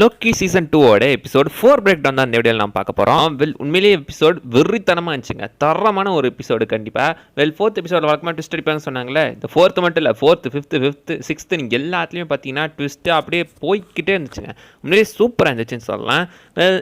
Loki season 2 episode 4 break down தான் இந்த வீடியோவில் நாம் பார்க்க போகிறோம். உண்மையிலேயே எபிசோட் வெறித்தனமாக இருந்துச்சுங்க. தரமான ஒரு எபிசோடு கண்டிப்பாக. ஃபோர்த் எபிசோட வழக்கமாக ட்விஸ்ட் அடிப்பாங்கன்னு சொன்னாங்களே, இந்த ஃபோர்த்து மட்டும் இல்லை, ஃபோர்த்து, ஃபிஃப்த்து, சிக்ஸ்த்து நீங்கள் எல்லாத்துலேயும் பார்த்தீங்கன்னா ட்விஸ்ட்டு அப்படியே போய்கிட்டே இருந்துச்சுங்க. உண்மையிலேயே சூப்பராக இருந்துச்சுன்னு சொல்லலாம்.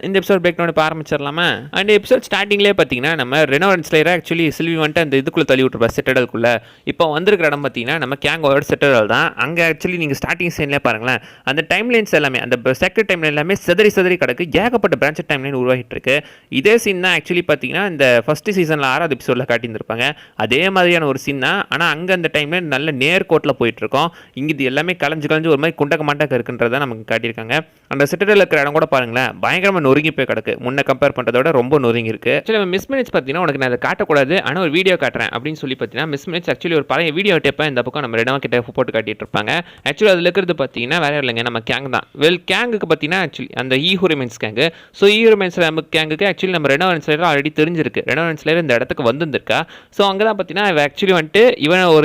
இந்த எபிசோட் பிரேக் டவுன் இப்போ ஆரம்பிச்சிடலாமா? அண்ட் எபிசோட் ஸ்டார்டிங்லேயே பார்த்தீங்கன்னா நம்ம ரெனோரன்ஸ் ஸ்லேயரை ஆக்சுவலி சில்வி வந்துட்டு அந்த இதுக்குள்ளே தள்ளி விட்டுருப்பா, செட்டடலுக்குள்ளே. இப்போ வந்திருக்கிற இடம் பார்த்தீங்கன்னா நம்ம கேங்கோட செட்டடல் தான். அங்கே ஆக்சுவலி நீங்கள் ஸ்டார்டிங் சீன்லேயே பாருங்களேன், அந்த டைம்லைன்ஸ் எல்லாமே அந்த செக்டர் டைம்லைன் எல்லாமே செதறி கிடக்கு. ஏகப்பட்ட பிரான்ச் டைம்லைன் உருவாகிட்டு இருக்கு. இதே சீன் தான் ஆக்சுவலி பார்த்தீங்கன்னா இந்த ஃபர்ஸ்ட் சீசனில் 6வது எபிசோடில் காட்டியிருந்திருப்பாங்க. அதே மாதிரியான ஒரு சீன் தான். ஆனால் அங்கே அந்த டைம்லைன் நல்ல நேர்கோட்டில் போயிட்டு இருக்கோம். இங்கே இது எல்லாமே கலைஞ்சு ஒரு மாதிரி குண்டக்க மாட்டாக்க இருக்குன்றதை நமக்கு காட்டியிருக்காங்க. அந்த சிட்டடில் இருக்கிற இடம் கூட பாருங்களேன், பயங்கரமாக நொறுங்கி போய் கிடக்கு. முன்ன கம்பேர் பண்ணுறதோட ரொம்ப நொறுங்கி இருக்கு. ஆக்சுவலி மிஸ் மினிட்ஸ் பார்த்தீங்கன்னா உனக்கு நான் அதை காட்டக்கூடாது, ஆனால் ஒரு வீடியோ காட்டுறேன் அப்படின்னு சொல்லி பார்த்தீங்கன்னா மிஸ் மினிட்ஸ் ஆக்சுவலி ஒரு பழைய வீடியோ டேப்பை இந்த பக்கம் நம்ம ரெடமா கிட்ட போட்டு காட்டிட்டு இருப்பாங்க. ஆக்சுவலி அதில் இருக்கிறது பார்த்தீங்கன்னா வேற இல்லைங்க, நம்ம கேங் தான். கேங்குக்கு பார்த்தீங்கன்னா ஆக்சுவலி அந்த ஈஹூரிமென்ஸ் கேங்கு. ஸோ ஈஹூரிமென்ஸ் கேங்குக்கு ஆக்சுவலி நம்ம ரெனோரன்ஸ் லேயர் ஆல்ரெடி தெரிஞ்சிருக்கு. ரெனோரன்ஸ் லேயர் இந்த இடத்துக்கு வந்திருக்கா. ஸோ அங்கே தான் பார்த்தீங்கன்னா ஆக்சுவலி வந்துட்டு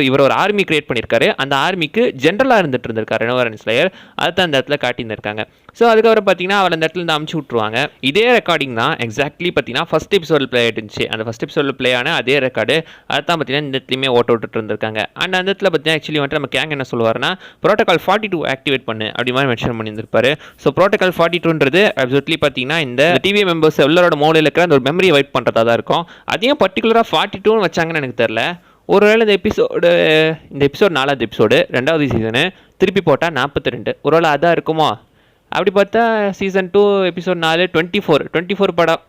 இவர் ஒரு ஆர்மி கிரியேட் பண்ணியிருக்காரு. அந்த ஆர்மிக்கு ஜென்ரலாக இருந்துட்டு இருந்திருக்காரு ரெனோரன்ஸ் லேயர். அதுதான் அந்த இடத்துல காட்டியிருந்திருக்காங்க. ஸோ அதுக்கப்புறம் பார்த்தீங்கன்னா அவர் அந்த இடத்துல இருந்து அமுச்சு விட்ருவாங்க. இதே ரெக்கார்டிங் தான் எக்ஸாக்ட்லி பார்த்தீங்கன்னா ஃபர்ஸ்ட் எபிசோடில் ப்ளே ஆகிட்டுருந்துச்சு. அந்த ஃபர்ஸ்ட் எபிசோடில் ப்ளே ஆன அதே ரெக்கார்டு அதுதான் பார்த்தீங்கன்னா இந்த இடத்துலையுமே ஓட்ட விட்டுட்டு இருந்திருக்காங்க. அண்ட் அந்த இடத்துல பார்த்தீங்கன்னா ஆக்சுவலி வந்துட்டு நம்ம கேங் என்ன சொல்லுவாருன்னா, ப்ரோட்டோகால் 42 ஆக்டிவேட் பண்ணு அப்படி மாதிரி மென்ஷன் பண்ணியிருந்திருப்பாரு. ஸோ ப்ரோட்டோகால் 42ன்றது அப்சல்யூட்லி பார்த்தீங்கன்னா இந்த டிவி மெம்பர்ஸ் எல்லாரோட மோலையில் இருக்கிற அந்த ஒரு மெமரி வைப் பண்ணுறதா தான் இருக்கும். அதையும் பர்டிகுலராக 42 வச்சாங்கன்னு எனக்கு தெரியல. ஒருவேளை இந்த எபிசோட் 4வது எபிசோடு 2வது சீசனு திருப்பி போட்டால் 42, ஒருவேளை அதான் இருக்குமோ? அப்படி பார்த்தா சீசன் 2 எபிசோட் 4 24 படம்.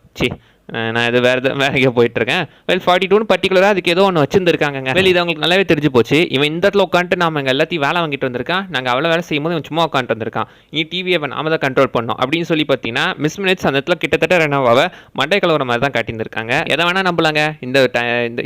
நான் இது வேறு எங்கேயோ போயிட்டுருக்கேன். 42 பர்டிகுலராக அதுக்கு ஏதோ ஒன்று வச்சுருந்துருக்காங்க. இது அவங்களுக்கு நல்லாவே தெரிஞ்சு போச்சு. இவன் இந்த இடத்துல உட்காந்துட்டு நாம எங்கள் எல்லாத்தையும் வேலை வாங்கிட்டு வந்திருக்கான். நாங்கள் அவ்வளோ வேலை செய்யும்போது இவன் சும்மா உட்காந்துட்டு வந்திருக்கான். நீ டிவியை நாம தான் கண்ட்ரோல் பண்ணோம் அப்படின்னு சொல்லி பார்த்தீங்கன்னா மிஸ் மினிட்ஸ் அந்த இடத்துல கிட்டத்தட்ட ரெனோவாவை மண்டை கலவர மாதிரி தான் காட்டியிருந்திருக்காங்க. எதை வேணால் நம்பலாங்க. இந்த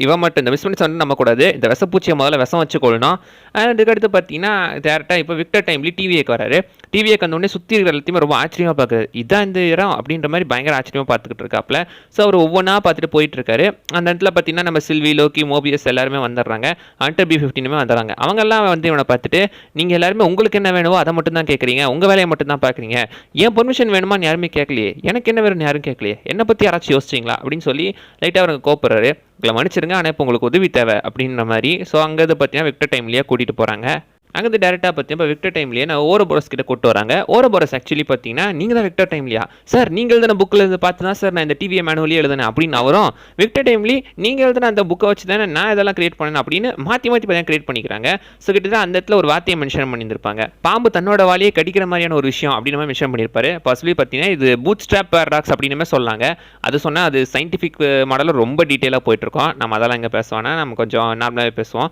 இவன் மட்டும் இந்த மிஸ் மினிட்ஸ் வந்து நம்பக்கூடாது. இந்த விஷப்பூச்சியை முதல்ல விஷம் வச்சு கொள்ளணும். அதுக்கடுத்து பார்த்தீங்கன்னா டேரெக்டாக இப்போ விக்டர் டைம்லி டிவிக்கு வராரு. டிவிக்கு வந்தோடனே சுற்றி இருக்கிற எல்லாத்தையுமே ரொம்ப ஆச்சரியமாக பார்க்குறது. இதான் இந்த இடம் அப்படின்ற மாதிரி பயங்கர ஆச்சரியமாக பார்த்துக்கிட்டு இருக்காப்புல. ஸோ அவர் ஒவ்வொன்றா பார்த்துட்டு போயிட்டு இருக்காரு. அந்த இடத்துல பார்த்தீங்கன்னா நம்ம சில்வி, லோக்கி, மோபியஸ் எல்லாருமே வந்துடுறாங்க. ஹண்டர் B-15 வந்துடுறாங்க. அவங்கெல்லாம் வந்து இவனை பார்த்துட்டு நீங்கள் எல்லாருமே உங்களுக்கு என்ன வேணுமோ அதை மட்டும் தான் கேட்குறீங்க, உங்கள் வேலையை மட்டும் தான் பார்க்குறீங்க, ஏன் பெர்மிஷன் வேணுமான்னு யாருமே கேட்கலையே, எனக்கு என்ன வேணும்னு யாரும் கேட்கலையே, என்னை பற்றி யாராச்சும் யோசிச்சிங்களா அப்படின்னு சொல்லி லைட்டாக அவங்க கோப்படுறாரு. உங்களை மன்னிச்சிருங்க, ஆனால் இப்போ உங்களுக்கு உதவி தேவை அப்படின்ற மாதிரி. ஸோ அங்கே இதை பார்த்தீங்கன்னா விக்டர் டைம்லேயே கூட்டிகிட்டு போகிறாங்க. அங்கே டேரெக்டாக பார்த்தீங்கன்னா இப்போ விக்டர் டைம்லேயே நான் ஓரோபோரஸ் கிட்ட கூட்டு வராங்க. ஓரோபோரஸ் ஆக்சுவலி பார்த்தீங்கன்னா நீங்கள் தான் விக்டர் டைம்லியா சார், நீங்கள் எழுதின புக்கில் இருந்து பார்த்து தான் சார் நான் இந்த டிவியை மேனுவலியே எழுதினேன் அப்படின்னு அவரும், விக்டர் டைம்லி நீங்கள் எழுதின அந்த புக்கை வச்சு தானே நான் இதெல்லாம் கிரியேட் பண்ணேன் அப்படின்னு மாற்றி பார்த்தீங்கன்னா கிரியேட் பண்ணிக்கிறாங்க. ஸோ கிட்டத்தட்ட அந்த இடத்துல ஒரு வார்த்தையை மென்ஷன் பண்ணியிருப்பாங்க. பாம்பு தன்னோட வாலியை கடிக்கிற மாதிரியான ஒரு விஷயம் அப்படின்னு மாதிரி மென்ஷன் பண்ணியிருப்பாரு. பாசிபிளி பார்த்தீங்கன்னா இது பூட் ஸ்ட்ராப் பேரடாக்ஸ் அப்படின்னு சொல்லாங்க. அது சொன்னால் அது சயின்டிஃபிக் மாடலில் ரொம்ப டீட்டெயிலாக போயிட்டுருக்கோம். நம்ம அதெல்லாம் இங்கே பேசுவோன்னா நம்ம கொஞ்சம் நார்மலாகவே பேசுவோம்.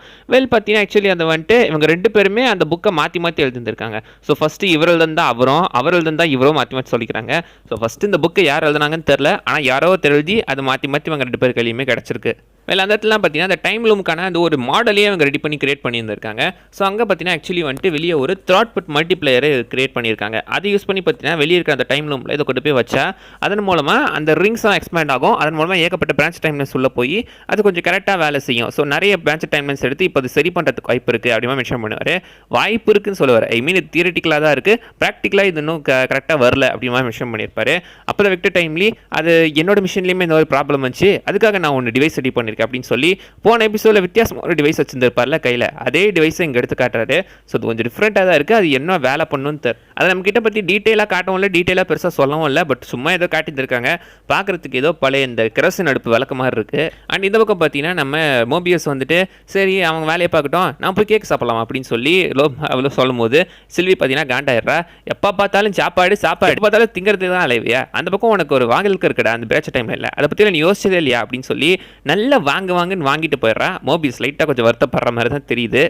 பார்த்தீங்கன்னா ஆக்சுவலி அதை வந்துட்டு இவங்க 2 பேருமே அந்த புக்கை மாற்றி எழுதிருக்காங்க. ஸோ ஃபர்ஸ்ட் இவர் எழுதுனா அவர் எழுதுனா இவரும் மாற்றி சொல்லிக்கிறாங்க. ஸோ ஃபர்ஸ்ட் இந்த புக்கை யார் எழுதுனாங்கன்னு தெரியல, ஆனால் யாரோ எழுதி அது மாற்றி இவங்க 2 பேர் கையிலுமே கிடச்சிருக்கு. அந்த இடத்துலாம் பார்த்தீங்கன்னா அந்த டைம் லூமுக்கான அந்த ஒரு மாடலே அவங்க ரெடி பண்ணி கிரியேட் பண்ணியிருந்திருக்காங்க. ஸோ அங்கே பார்த்தீங்கன்னா ஆக்சுவலி வந்துட்டு வெளியே ஒரு த்ராட்புட் மல்டிப்ளேயரை கிரியேட் பண்ணியிருக்காங்க. அதை யூஸ் பண்ணி பார்த்தீங்கன்னா வெளியே இருக்கிற அந்த டைம் லூமில் இதை கொண்டு போய் வச்சா அதன் மூலமாக அந்த ரிங்ஸாக எக்ஸ்பேண்ட் ஆகும். அதன் மூலமாக ஏகப்பட்ட பிரான்ச் டைம்லைன்ஸ் உள்ள போய் அது கொஞ்சம் கரெக்டாக வேலை செய்யும். ஸோ நிறைய பிரான்ச் டைம்லைன்ஸ் எடுத்து இப்போ அது சரி பண்ணுறதுக்கு வாய்ப்பு இருக்குது அப்படின்னு மென்ஷன் பண்ணுவார். வாய்ப்பு இருக்குன்னு சொல்லுவார். ஐ மீன் இது தியரிட்டிக்கலாக தான் இருக்குது, ப்ராக்டிக்கலாக இது இன்னும் கரெக்டாக வரல அப்படின்னு மென்ஷன் பண்ணியிருப்பாரு. அப்போ தான் விக்டர் டைம்லி அது என்னோட மிஷின்லேயுமே இந்த ஒரு ப்ராப்ளம் வந்துச்சு, அதுக்காக நான் ஒன்று டிவைஸ் ரெடி பண்ணியிருக்கேன் அப்படின்னு சொல்லி போன எபிசோடில் வித்தியாசமாக ஒரு டிவைஸ் வச்சிருந்திருப்பார்ல கையில், அதே டிவைஸை இங்கே எடுத்து காட்டுறாரு. ஸோ அது கொஞ்சம் டிஃப்ரெண்ட்டாக தான் இருக்குது. அது என்ன வேலை பண்ணணும்னு அதை நம்ம கிட்ட பற்றி டீட்டெயிலாக காட்டவும் இல்லை, டீட்டெயிலாக பெருசாக சொல்லவும் இல்லை. பட் சும்மா ஏதோ காட்டியிருக்காங்க. பார்க்குறதுக்கு ஏதோ பழைய இந்த கிரசன் அடுப்பு விளக்க மாதிரி இருக்குது. அண்ட் இந்த பக்கம் பார்த்தீங்கன்னா நம்ம மோபியஸ் வந்துட்டு சரி அவங்க வேலையை பார்க்கட்டும், நான் போய் கேக் சாப்பிடலாம் அப்படின்னு சொல்லி அவ்வளோ சொல்லும் போது சில்வி பார்த்தீங்கன்னா காண்டாயிடுறா. எப்போ பார்த்தாலும் சாப்பாடு எப்போ பார்த்தாலும் திங்கிறது தான் அலைவியா, அந்த பக்கம் உனக்கு ஒரு வாங்கலுக்கு இருக்கடா அந்த பேச்ச டைமில் இல்லை, அதை பற்றி நீ யோசிச்சதே இல்லையா அப்படின்னு சொல்லி நல்லா வாங்குன்னு வாங்கிட்டு போயிடுறா. மோபியஸ் லைட்டாக கொஞ்சம் வருத்தப்படுற மாதிரி தான் தெரியுது.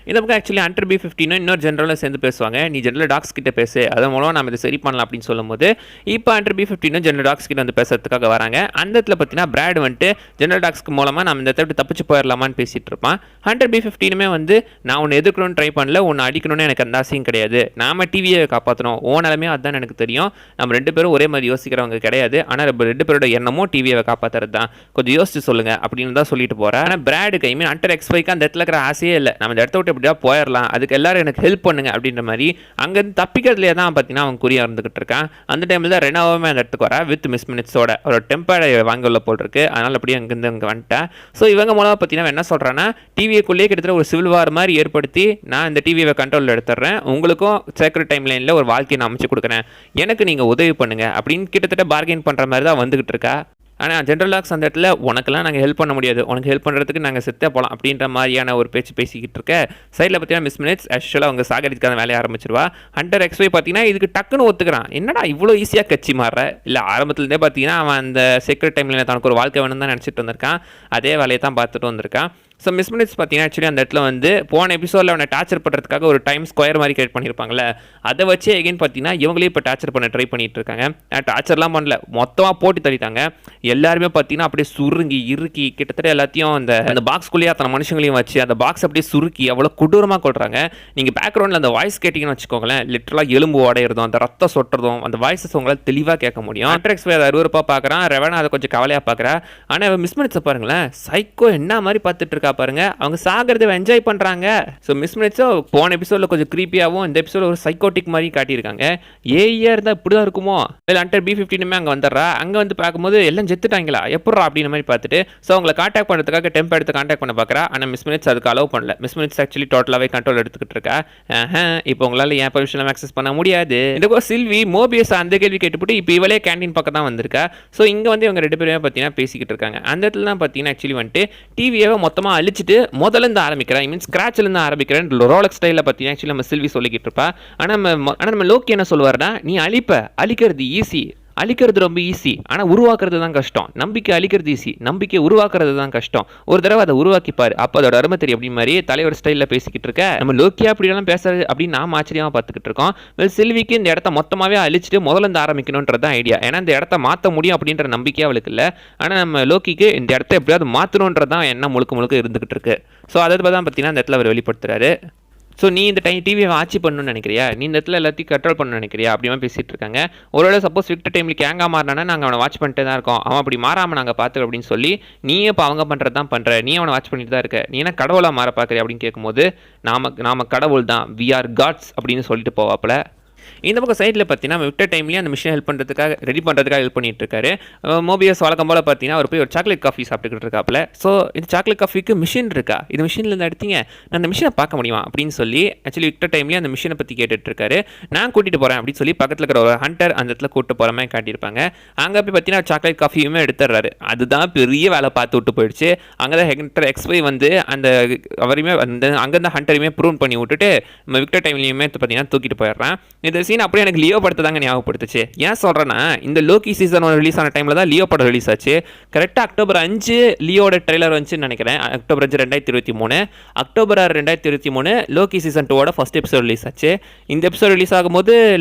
இந்த பக்கம் ஆக்சுவலி ஹண்டர் B-15 இன்னொரு ஜென்ரலாக சேர்ந்து பேசுவாங்க. நீ ஜென்ரல் டாக்ஸ் கிட்ட பேசு, அதன் மூலம் நம்ம இதை சரி பண்ணலாம் அப்படின்னு சொல்லும்போது இப்போ ஹண்டர் B-15 ஜென்ரல் டாக்ஸ் கிட்ட வந்து பேசுறதுக்காக வராங்க. அந்த இடத்துல பார்த்தீங்கன்னா பிராட் வந்துட்டு ஜென்ரல் டாக்ஸ்க்கு மூலமாக நம்ம இந்த இடத்துல தப்பிச்சு போயிடலாமான்னு பேசிட்டு இருப்பான். ஹண்டர் B-15 வந்து நான் உன்னை எதிர்க்கணும்னு ட்ரை பண்ணல, உன்னை அடிக்கணும்னு எனக்கு அந்த ஆசையும் கிடையாது, நாம டிவியை காப்பாற்றணும், ஓனாலுமே அதுதான் எனக்கு தெரியும், நம்ம 2 பேரும் ஒரே மாதிரி யோசிக்கிறவங்க கிடையாது, ஆனால் 2 பேரோட எண்ணமும் டிவியை காப்பாற்றுறது தான், கொஞ்சம் யோசிச்சு சொல்லுங்க அப்படின்னு தான் சொல்லிட்டு போகிறேன். ஆனால் பிராடுக்கு ஐ மீன் ஹண்டர் X5 அந்த இடத்துல இருக்கிற ஆசையே இல்லை, நம்ம இந்த இடத்த விட்டு எப்படியா போயிடலாம், அதுக்கு எல்லாரும் எனக்கு ஹெல்ப் பண்ணுங்க அப்படின்ற மாதிரி அங்கேருந்து தப்பிக்கிறதுலேயே தான் பார்த்தீங்கன்னா அவன் குறியாக இருந்துகிட்டு இருக்கான். அந்த டைமில் தான் ரெனாவுமே அந்த இடத்துக்கு வரா வித் மிஸ் மினிட்ஸோட ஒரு டெம்பரை வாங்க உள்ள போல் இருக்கு. அதனால் அப்படியே அங்கேருந்து அங்கே வந்துட்டேன். ஸோ இவங்க மூலமாக பார்த்தீங்கன்னா என்ன சொல்கிறான்னா, டிவிக்குள்ளேயே கிட்டத்தட்ட ஒரு சிவில் வார் மாதிரி ஏற்படுத்தி நான் இந்த டிவியை கண்ட்ரோலில் எடுத்துடுறேன், உங்களுக்கும் சேக்ரெட் டைம் லைனில் ஒரு வாழ்க்கையை நான் அமைச்சு கொடுக்குறேன், எனக்கு நீங்கள் உதவி பண்ணுங்க அப்படின்னு கிட்டத்தட்ட பார்கெயின் பண்ணுற மாதிரி தான் வந்துகிட்டு இருக்கா. ஆனால் ஜென்ரல் லாக்ஸ் அந்த இடத்துல உனக்கெல்லாம் நாங்கள் ஹெல்ப் பண்ண முடியாது, உனக்கு ஹெல்ப் பண்ணுறதுக்கு நாங்கள் செத்தே போகலாம் அப்படின்ற மாதிரியான ஒரு பேச்சு பேசிக்கிட்டு இருக்க. சைடில் பார்த்தீங்கன்னா மிஸ் மினிட்ஸ் ஆக்சுவலாக அவங்க சாகரிக்கான வேலையை ஆரம்பிச்சிருவா. ஹண்டர் எக்ஸ்வை பார்த்தீங்கன்னா இதுக்கு டக்குன்னு ஒத்துக்கிறான். என்னடா இவ்வளோ ஈஸியாக கட்சி மாறுற, இல்லை ஆரம்பத்துலேருந்தே பார்த்தீங்கன்னா அவன் அந்த சீக்ரெட் டைமில் தனக்கு ஒரு வாழ்க்கை வேணும் தான் நினச்சிட்டு வந்திருக்கான், அதே வேலையை தான் பார்த்துட்டு வந்திருக்கான். ஸோ மிஸ் மினிட்ஸ் பார்த்தீங்கன்னா ஆக்சுவலி அந்த இடத்துல வந்து போன எபிசோடில் அவனை டார்ச்சர் பண்ணுறதுக்காக ஒரு டைம் ஸ்கொயர் மாதிரி கிரியேட் பண்ணியிருப்பாங்களே, அதை வச்சு எகைன் பார்த்தீங்கன்னா இவங்களே இப்போ டார்ச்சர் பண்ண ட்ரை பண்ணிட்டு இருக்காங்க. டார்ச்சர்லாம் பண்ணல, மொத்தமாக போட்டு தள்ளிட்டாங்க. எல்லாருமே பார்த்தீங்கன்னா அப்படியே சுருங்கி இறுக்கி கிட்டத்தட்ட எல்லாத்தையும் அந்த பாக்ஸ்குள்ளேயே அத்தனை மனுஷங்களையும் வச்சு அந்த பாக்ஸ் அப்படியே சுருக்கி அவ்வளோ கொடூரமாக கொள்றாங்க. நீங்கள் பேக்ரவுண்டில் அந்த வாய்ஸ் கேட்டிங்கன்னு வச்சுக்கோங்களேன், லிட்டரலாக எலும்பு உடையிறதும் அந்த ரத்தம் சொட்டுறதும் அந்த வாய்ஸஸ் உங்களால் தெளிவாக கேட்க முடியும். ஆண்ட்ரெக்ஸ் அதை அருவருப்பாக பார்க்குறான், ரெவனா அதை கொஞ்சம் கவலையாக பார்க்குறா. ஆனால் மிஸ் மினிட்ஸை பாருங்களேன், சைக்கோ என்ன மாதிரி பார்த்துட்டு இருக்கா பாருங்க, அவங்க சாகிறத என்ஜாய் பண்றாங்க. ஸோ மிஸ் மினிட்ஸோ போன எபிசோட்ல கொஞ்சம் கிரீப்பியாகவும் இந்த எபிசோட ஒரு சைக்கோட்டிக் மாதிரி காட்டியிருக்காங்க. ஏஐயா இருந்தால் இப்படிதான் இருக்குமோ, இல்லை அண்டர் B-15 அங்கே வந்துடுறா, அங்கே வந்து பார்க்கும்போது எல்லாம் செத்துட்டாங்களா எப்படா அப்படின்ற மாதிரி பார்த்துட்டு ஸோ அவங்களை கான்டாக்ட் பண்ணுறதுக்காக டெம்போ எடுத்து கான்டாக்ட் பண்ண பார்க்குறா. ஆனால் மிஸ் மினிட்ஸ் அதுக்கு அலோவ் பண்ணல. மிஸ் மினிட்ஸ் ஆக்சுவலி டோட்டலாகவே கண்ட்ரோல் எடுத்துக்கிட்டு இருக்கா. இப்போ உங்களால் ஏன் பர்மிஷன் ஆக்சஸ் பண்ண முடியாது. இந்த சில்வி மோபியஸ் அந்த கேள்வி கேட்டுவிட்டு இப்போ இவளே கேண்டீன் பக்கம் தான் வந்திருக்கா. ஸோ இங்கே வந்து இவங்க 2 பேருமே பார்த்தீங்கன்னா பேசிக்கிட்டு இருக்காங்க. அந்த இடத்துல தான் பார்த்தீங்கன்னா ஆக்சுவலி வந்துட்டு டிவியை மொத்தமாக அழிச்சிட்டு முதல்ல இருந்து ஆரம்பிக்கிறேன், ஐ மீன் ஸ்கிராட்ச்ல இருந்து ஆரம்பிக்கிறேன் ரோலக்ஸ் ஸ்டைலில் பார்த்தீங்கன்னா ஆக்சுவலி நம்ம சில்வி சொல்லிக்கிட்டு இருப்பா. ஆனால் நம்ம லோக்கி என்ன சொல்லுவார்னா, நீ அழிக்கிறது ஈஸி, அழிக்கிறது ரொம்ப ஈஸி, ஆனால் உருவாக்குறது தான் கஷ்டம். நம்பிக்கை அழிக்கிறது ஈஸி, நம்பிக்கை உருவாக்குறது தான் கஷ்டம். ஒரு தடவை அதை உருவாக்கிப்பார், அப்போ அதோட அருமை தெரியும் அப்படி மாதிரி தலைவர் ஸ்டைலில் பேசிக்கிட்டு இருக்க. நம்ம லோக்கியா அப்படிலாம் பேசுறது அப்படின்னு நாம் ஆச்சரியமாக பார்த்துக்கிட்டு இருக்கோம். சில்விக்கு இந்த இடத்த மொத்தமாகவே அழிச்சிட்டு முதல்ல இருந்து ஆரம்பிக்கணுன்றது தான் ஐடியா. ஏன்னா இந்த இடத்த மாற்ற முடியும் அப்படின்ற நம்பிக்கை அவளுக்கு இல்லை. ஆனால் நம்ம லோக்கிக்கு இந்த இடத்த எப்படியாவது மாற்றணுன்றது தான் என்ன முழுக்க இருந்துகிட்டு இருக்கு. ஸோ அதை தான் பார்த்தீங்கன்னா இந்த இடத்துல அவர் வெளிப்படுத்துறாரு. ஸோ நீ இந்த டிவியை ஆட்சி பண்ணணும்னு நினைக்கிறியா, நீ இந்த இடத்துல எல்லாத்தையும் கண்ட்ரோல் பண்ணணும்னு நினைக்கிறியா அப்படிமா பேசிகிட்டு இருக்காங்க. ஒருவேளை சப்போஸ் விக்டர் டைமில் கேங்கா மாறினா நாங்கள் அவனை வாட்ச் பண்ணிட்டு தான் இருக்கோம், அவன் அப்படி மாறாமல் நாங்கள் பார்த்துக்க அப்படின்னு சொல்லி நீ இப்போ அவங்க பண்ணுறது தான் பண்ணுற, நீ அவனை வாட்ச் பண்ணிட்டு தான் இருக்க, நீ என்ன கடவுளாக மாற பார்க்குறியா அப்படின்னு கேட்கும்போது நாம கடவுள் தான், வி ஆர் காட்ஸ் அப்படின்னு சொல்லிட்டு போவாப்புல. இந்த பக்கம் சைடில் பார்த்தீங்கன்னா விக்டர் டைம்லேயே அந்த மிஷினை ஹெல்ப் பண்ணுறதுக்காக ரெடி பண்ணுறதுக்காக ஹெல்ப் பண்ணிட்டு இருக்காரு. மோபியஸ் வழக்கம் போல் பார்த்தீங்கன்னா அவர் போய் ஒரு சாக்லேட் காஃபி சாப்பிட்டுக்கிட்டு இருக்காப்புல. ஸோ இந்த சாக்லேட் காஃபிக்கு மிஷின் இருக்கா, இந்த மிஷினில் இருந்து எடுத்தீங்க, நான் அந்த மிஷினை பார்க்க முடியுமா அப்படின்னு சொல்லி ஆக்சுவலி விக்டர் டைம்லேயே அந்த மிஷினை பற்றி கேட்டுட்டு இருக்காரு. நான் கூட்டிகிட்டு போகிறேன் அப்படின்னு சொல்லி பக்கத்தில் இருக்கிற ஒரு ஹண்டர் அந்த இடத்துல கூட்டு போகிற மாதிரி காட்டியிருப்பாங்க. அங்கே போய் பார்த்தீங்கன்னா சாக்லேட் காஃபியுமே எடுத்துடுறாரு. அதுதான் பெரிய வேலை பார்த்து விட்டு போயிடுச்சு. அங்கே தான் ஹண்டர் எக்ஸ்வை வந்து அந்த அவரையுமே அங்கேருந்து ஹண்டரையுமே ப்ரூவ் பண்ணி விட்டுட்டு நம்ம விக்டர் டைம்லேயுமே பார்த்தீங்கன்னா தூக்கிட்டு போயிடுறான். இந்த சீன் அப்படியே எனக்கு லியோ படத்தை தாங்க ஞாபகப்படுத்துச்சு. ஏன் சொல்கிறேன்னா, இந்த லோக்கி சீசன் 1 ரிலீஸ் ஆன டைமில் தான் லியோ படம் ரிலீஸ் ஆச்சு. கரெக்டாக அக்டோபர் 5 லியோட ட்ரெய்லர் வந்துச்சுன்னு நினைக்கிறேன். October 5 2023, October 6 2023 Loki season 2 first episode release ஆச்சு. இந்த எபிசோட் ரிலீஸ் ஆகும்போது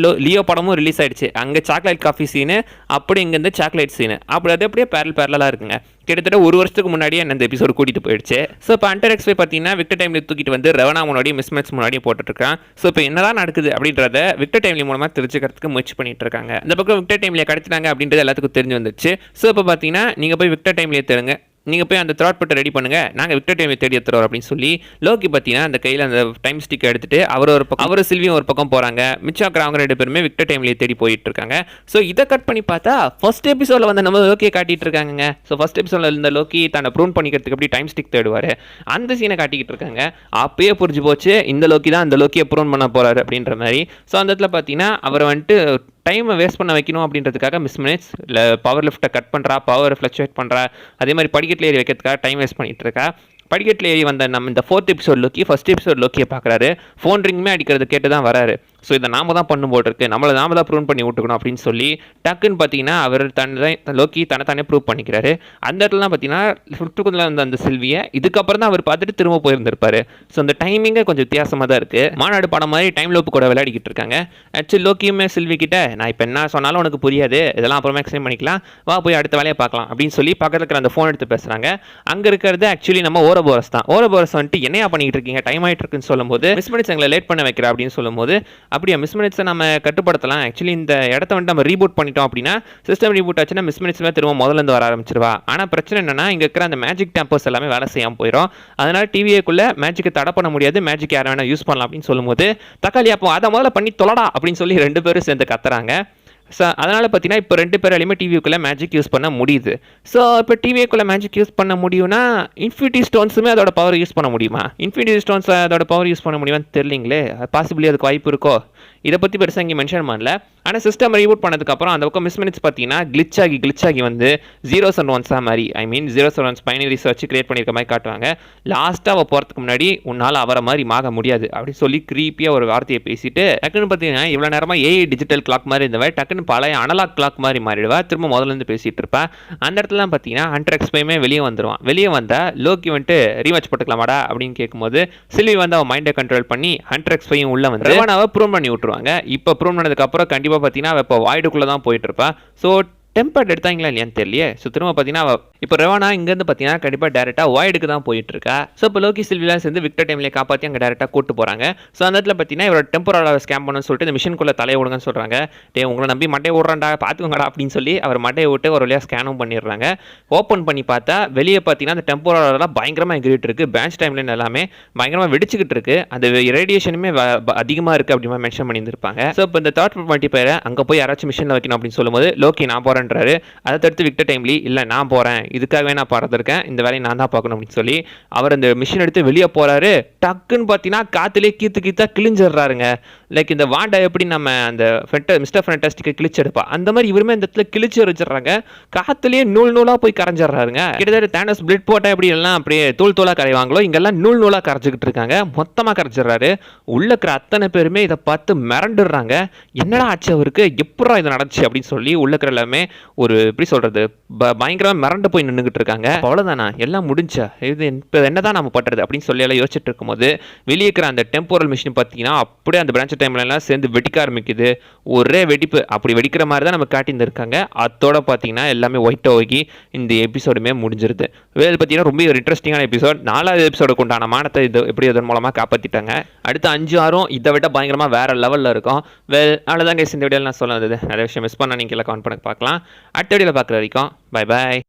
லியோ படமும் ரிலீஸ் ஆயிடுச்சு. அங்கே சாக்லேட் காஃபி சீனு, அப்படி இங்கேருந்து சாக்லேட் சீனு, அப்படி அது அப்படியே பேரலாக இருக்குங்க. கிட்டத்தட்ட ஒரு வருஷத்துக்கு முன்னாடியே அந்த எபிசோடு கூட்டிட்டு போயிடுச்சு. ஸோ இப்போ அண்டர் எக்ஸ்வை பார்த்தீங்கன்னா விக்டர் டைம்ல தூக்கிட்டு வந்து ரெவனா முன்னாடி மிஸ் மினிட்ஸ் முன்னாடியே போட்டுருக்கான். ஸோ இப்போ என்னதான் நடக்குது அப்படின்றத விக்டர் டைம்லி மூலமாக தெரிஞ்சுக்கிறதுக்கு முயற்சி பண்ணிட்டு இருக்காங்க. இந்த பக்கம் விக்டர் டைம்ல கடத்தினாங்க அப்படின்றது எல்லாத்துக்கும் தெரிஞ்சு வந்துச்சு. ஸோ இப்போ பார்த்தீங்கன்னா நீங்கள் போய் விக்டர் டைம்லேயே தேடுங்க, நீங்கள் போய் அந்த த்ராட் பட்டை ரெடி பண்ணுங்கள், நாங்கள் விக்டர் டைமை தேடி எடுத்துறோம் அப்படின்னு சொல்லி லோக்கி பார்த்தீங்கன்னா அந்த கையில் அந்த டைம் ஸ்டிக் எடுத்துட்டு அவர் சில்வியும் ஒரு பக்கம் போகிறாங்க. மிச்சாக்கிற அவங்க 2 பேருமே விக்டர் டைம்லேயே தேடி போயிட்டு இருக்காங்க. ஸோ இதை கட் பண்ணி பார்த்தா ஃபர்ஸ்ட் எபிசோடில் வந்து நம்ம லோக்கியை காட்டிட்டு இருக்காங்க. ஸோ ஃபர்ஸ்ட் எபிசோடில் இருந்த லோக்கி தன்னை ப்ரூவ் பண்ணிக்கிறதுக்கு எப்படி டைம் ஸ்டிக் தேடுவார், அந்த சீனை காட்டிக்கிட்டு இருக்காங்க. அப்பயே புரிஞ்சு போச்சு இந்த லோக்கி தான் அந்த லோக்கியை ப்ரூவ் பண்ண போகிறாரு அப்படின்ற மாதிரி. ஸோ அந்த இடத்துல பார்த்தீங்கன்னா அவரை வந்துட்டு டைமை வேஸ்ட் பண்ண வைக்கணும் அப்படின்றதுக்காக மிஸ் மினிட்ஸ் இல்லை பவர் லிஃப்ட்டை கட் பண்ணுறா, பவர் ஃப்ளக்சுவேட் பண்ணுறா, அதே மாதிரி படிக்கட்டில் ஏறி வைக்கிறதுக்காக டைம் வேஸ்ட் பண்ணிட்டு இருக்கா. படிக்கட்டில் ஏறி வந்த நம்ம இந்த 4th episode Loki first episode லோக்கியை பார்க்குறாரு. ஃபோன் ரிங்குமே அடிக்கிறது கேட்டு தான் வராரு. ஸோ இதை நாம தான் பண்ணும் போட்டு இருக்கு, நாம தான் ப்ரூவ் பண்ணி விட்டுக்கணும் அப்படின்னு சொல்லி டக்குன்னு பார்த்தீங்கன்னா அவர் லோக்கி தன்னை ப்ரூவ் பண்ணிக்கிறாரு. அந்த இடத்துல தான் பார்த்தீங்கன்னா ஃபிஃப்த்துக்குள்ள இருந்த அந்த சில்வியை இதுக்கப்புறம் தான் அவர் பார்த்துட்டு திரும்ப போயிருந்திருப்பாரு. ஸோ அந்த டைமிங்கே கொஞ்சம் வித்தியாசமாக தான் இருக்குது. மாநாடு படம் மாதிரி டைம் லோப்பு கூட விளையாடிக்கிட்டு இருக்காங்க. ஆக்சுவலி லோக்கியுமே சில்வி கிட்ட நான் இப்போ என்ன சொன்னாலும் உனக்கு புரியாது, இதெல்லாம் அப்புறமா எக்ஸ்பிளைன் பண்ணிக்கலாம், வா போய் அடுத்த வேலையை பார்க்கலாம் அப்படின்னு சொல்லி பக்கத்தில் இருக்கிற அந்த ஃபோன் எடுத்து பேசுகிறாங்க. அங்கே இருக்கிறது ஆக்சுவலி நம்ம ஓரபோரஸ் தான். ஓரபோரஸ் வந்துட்டு என்னையா பண்ணிக்கிட்டு இருக்கீங்க, டைம் ஆகிட்டு இருக்குன்னு சொல்லும்போது மிஸ் மினிட்ஸ் எங்களை லேட் பண்ண வைக்கிறா அப்படின்னு சொல்லும்போது அப்படியா மிஸ்மினிட்ஸை நம்ம கட்டுப்படுத்தலாம். ஆக்சுவலி இந்த இடத்த வந்து நம்ம ரீபூட் பண்ணிட்டோம் அப்படின்னா சிஸ்டம் ரீபூட் ஆச்சுன்னா மிஸ்மினிட்ஸ்லாம் திரும்ப முதல்ல வர ஆரம்பிச்சிருவா. ஆனால் பிரச்சனை என்னன்னா இங்கே இருக்கிற அந்த மேஜிக் டெம்பர்ஸ் எல்லாமே வேலை செய்யாமல் போயிடும். அதனால டிவிஏக்குள்ளே மேஜிக்கை தடை பண்ண முடியாது, மேஜிக் யாரை வேணா யூஸ் பண்ணலாம் அப்படின்னு சொல்லும்போது தக்காளி அப்போ அதை முதல்ல பண்ணி தொலடா அப்படின்னு சொல்லி 2 பேரும் சேர்ந்து கத்துறாங்க. ஸோ அதனால் பார்த்தீங்கன்னா இப்போ 2 பேராலையுமே டிவிக்குள்ளே மேஜிக் யூஸ் பண்ண முடியுது. ஸோ இப்போ டிவிக்குள்ளே மேஜிக் யூஸ் பண்ண முடியும்னா இன்ஃபினிட்டி ஸ்டோன்ஸுமே அதோட பவர் யூஸ் பண்ண முடியுமா? இன்ஃபினிட்டி ஸ்டோன்ஸ் அதோட பவர் யூஸ் பண்ண முடியுமான்னு தெரியலிங்களே. பாசிபிளி அதுக்கு வாய்ப்பு இருக்கோ? இதை பற்றி பெருசாக இங்கே மென்ஷன் பண்ணல. ஆனால் சிஸ்டம் ரீபூட் பண்ணதுக்கப்புறம் அந்த பக்கம் மினிட்ஸ் பார்த்தீங்கன்னா கிளிச் ஆகி வந்து 0s and 1s மாதிரி zeros and ones பைனரிஸ் வச்சு கிரியேட் பண்ணியிருக்க மாதிரி காட்டுவாங்க. லாஸ்ட்டாக அவள் போகிறதுக்கு முன்னாடி உன்னால் அவரை மாதிரி ஆக முடியாது அப்படின்னு சொல்லி க்ரீப்பியாக ஒரு வார்த்தையை பேசிட்டு டக்குன்னு பார்த்தீங்கன்னா இவ்வளோ நேரமாக ஏஐ டிஜிட்டல் கிளாக் மாதிரி இருந்தவ டக்குன்னு பழைய அனலாக் கிளாக் மாதிரி மாறிடுவா. திரும்ப முதல்லேருந்து பேசிகிட்டு இருப்பா. அந்த இடத்துல பார்த்தீங்கன்னா ஹண்டர் எக்ஸ்பையுமே வெளியே வந்துடுவான். வெளியே வந்தால் லோக்கி வந்துட்டு ரீமேட்ச் போட்டுக்கலாமாடா அப்படின்னு கேட்கும்போது சில்வி வந்து அவன் மைண்டை கண்ட்ரோல் பண்ணி ஹண்டர் எக்ஸ்பையும் உள்ள வந்து ரெவானாவை ப்ரூவ் பண்ணி விட்டுருவாங்க. இப்போ ப்ரூவ் பண்ணதுக்கப்புறம் கண்டிப்பாக பார்த்தீங்கன்னா இப்போ வாய்டுக்குள்ளே தான் போயிட்டு இருப்பா. ஸோ டெம்பர்ட் எடுத்தாங்களா இல்லையான்னு தெரியலையே. ஸோ திரும்ப பார்த்தீங்கன்னா இப்போ ரெவானா இங்கேருந்து பார்த்தீங்கன்னா கண்டிப்பாக டேரெக்டாக வாய்டுக்கு தான் போயிட்டு இருக்கா. ஸோ இப்போ லோக்கி சில்விலாம் சேர்ந்து விக்டர் டைம்லேயே காப்பாற்றி அங்கே டேரெக்டாக கூட்டு போகிறாங்க. ஸோ அந்த இடத்துல பார்த்தீங்கன்னா இவரோட டெம்பரலாக ஸ்கேம் பண்ணணும்னு சொல்லிட்டு இந்த மிஷினுக்குள்ளே தலையை விடுங்கன்னு சொல்கிறாங்க. உங்களை நம்பி மட்டையை விட்றாண்டா பார்த்துக்கோங்கடா அப்படின்னு சொல்லி அவர் மட்டையை விட்டு ஒரு வழியாக ஸ்கேனும் பண்ணிடுறாங்க. ஓப்பன் பண்ணி பார்த்தா வெளியே பார்த்தீங்கன்னா அந்த டெம்பரலாம் பயங்கரமாக எகிரிட்டு இருக்கு. பேஞ்ச் டைம்லேருந்து எல்லாமே பயங்கரமாக வெடிச்சுக்கிட்டு இருக்கு. அந்த ரேடியேஷனுமே அதிகமாக இருக்குது அப்படின்னு மென்ஷன் பண்ணியிருந்திருப்பாங்க. ஸோ இப்போ இந்த தாட் மல்டிபிளேயரை அங்கே போய் யாராச்சும் மிஷினில் வைக்கணும் அப்படின்னு சொல்லும்போது லோக்கி நான் போகிறேன்றாரு. அதை தடுத்து விக்டர் டைம்லி இல்லை நான் போகிறேன், இதுக்காகவே நான் பறந்துருக்கேன், இந்த வேலையை நான் தான் பார்க்கணும் அப்படின்னு சொல்லி அவர் அந்த மிஷின் எடுத்து வெளியே போகிறாரு. டக்குன்னு பார்த்தீங்கன்னா காற்றுலேயே கீத்தா கிழிஞ்சிடுறாருங்க. லைக் இந்த வாண்டா எப்படி நம்ம அந்த மிஸ்டர் ஃபென்டாஸ்டிக்கை கிழிச்சு எடுப்பா அந்த மாதிரி இவருமே இந்த இடத்துல கிழிச்சு வச்சிடறாங்க. காற்றுலேயே நூலாக போய் கரைஞ்சிடுறாருங்க. கிட்டத்தட்ட தேனோஸ் பிளட் போட்டால் எப்படி எல்லாம் அப்படியே தூளாக கரைவாங்களோ இங்கெல்லாம் நூலாக கரைச்சிக்கிட்டு இருக்காங்க. மொத்தமாக கரைச்சிடுறாரு. உள்ள இருக்கிற அத்தனை பேருமே இதை பார்த்து மிரண்டுடுறாங்க. என்னடா ஆச்சு அவருக்கு, எப்படா இது நடந்துச்சு அப்படின்னு சொல்லி உள்ள இருக்கிற எல்லாமே ஒரு எப்படி சொல்றது பயங்கரமாக மிரண்டு போய் நின்றுகிட்டு இருக்காங்க. அவ்வளோதானா எல்லாம் முடிஞ்சா, இது இப்போ என்னதான் நம்ம பண்றது அப்படின்னு சொல்லி எல்லாம் யோசிச்சுட்டு இருக்கும்போது வெளியே இருக்கிற அந்த டெம்போரல் மிஷின் பார்த்தீங்கன்னா அப்படியே அந்த பிரான்ச் டைம்ல எல்லாம் சேர்ந்து வெடிக்க ஆரம்பிக்குது. ஒரே வெடிப்பு, அப்படி வெடிக்கிற மாதிரி தான் நம்ம காட்டியிருந்திருக்காங்க. அதோட பார்த்தீங்கன்னா எல்லாமே ஒயிட் ஆகி இந்த எபிசோடுமே முடிஞ்சிருது. வேறு பார்த்தீங்கன்னா ரொம்ப ஒரு இன்ட்ரெஸ்டிங்கான எபிசோட். 4வது எபிசோடுக்கு உண்டான மானத்தை இது எப்படி இதன் மூலமாக காப்பாற்றிட்டாங்க. அடுத்த 5, 6 இதை விட பயங்கரமாக வேற லெவலில் இருக்கும். அவ்வளோதான் கைஸ், இந்த வீடியோ நான் சொல்லுறது நிறைய விஷயம் மிஸ் பண்ண நீங்கள் எல்லாம் கமெண்ட் பண்ணி பார்க்கலாம். அடுத்த வீடியோவில் பார்க்குற வரைக்கும் பை பாய்.